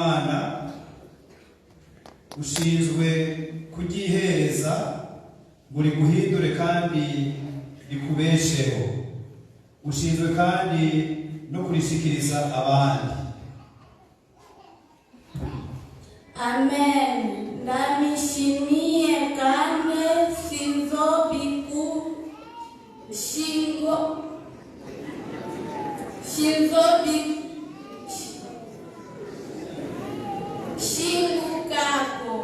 ry'Imana ushinzwe kugihereza ngo riguhindure kandi rikubesheho, ushinzwe kandi no kurishikiriza abandi. Amen. Ndabishimiye kandi shingukako.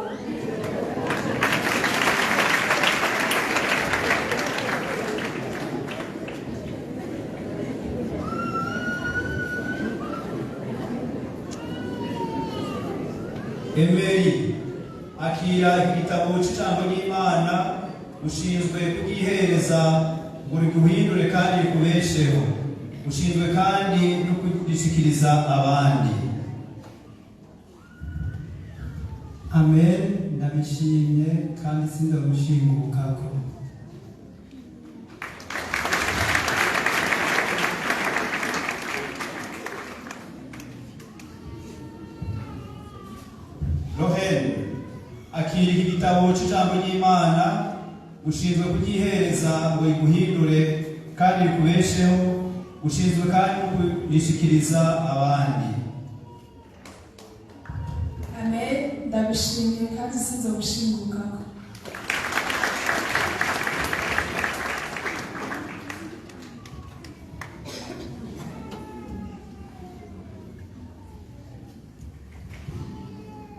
Emeri akira igitabo cy'ijambo ry'Imana ushinzwe kugihereza ngo riguhindure kandi rikubesheho, ushinzwe kandi no kurishikiriza abandi. Amen. Ndabishimye kandi sindamushingukako. Roheni akira igitabo cy'ijambo ry'Imana ushinzwe kugihereza ngo riguhindure kandi rikubesheho, ushinzwe kandi no kurishikiriza abandi. Amen. Ndabishimiye kandi sinzomushingukako.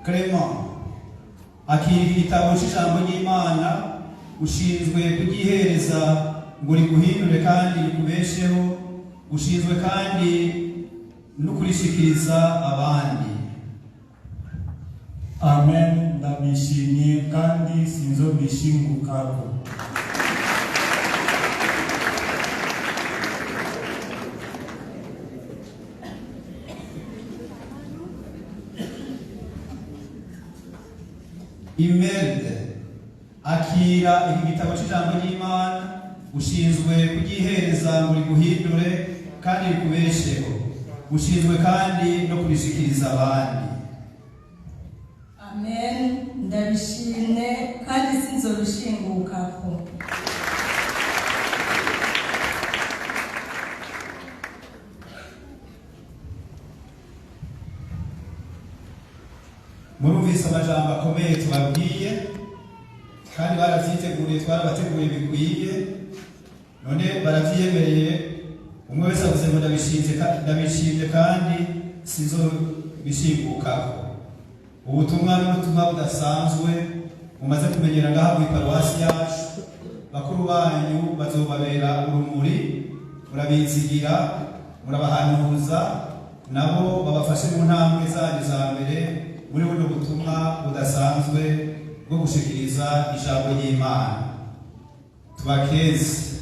Clement akira igitabo cy'ijambo ry'Imana ushinzwe kugihereza ngo riguhindure kandi rikubesheho, ushinzwe kandi no kurishikiriza abandi. Amen. Ndabishimiye kandi sinzobishingukako. Imelde akira igitabo cy'ijambo ry'Imana ushinzwe kugihereza ngo riguhindure kandi rikubesheho, ushinzwe kandi no kurishikiriza abandi. Amen. Ndabishimye kandi sinzorushingukako. Murumvise amajambo akomeye tubabwiye kandi baravyiteguriye, twarabateguye bikwiye, none baravyemereye. Umwe wese avuze ngo ndabishimye kandi sinzobishingukako. Ubutumwa n'ubutumwa budasanzwe mumaze kumenyera ngaha muri paruwasi yacu. Bakuru banyu bazobabera urumuri, murabizigira, murabahanuza, nabo babafashe mu ntambwe zanyu za mbere muri buno butumwa budasanzwe bwo gushikiriza ijambo ry'Imana. Tubakeze.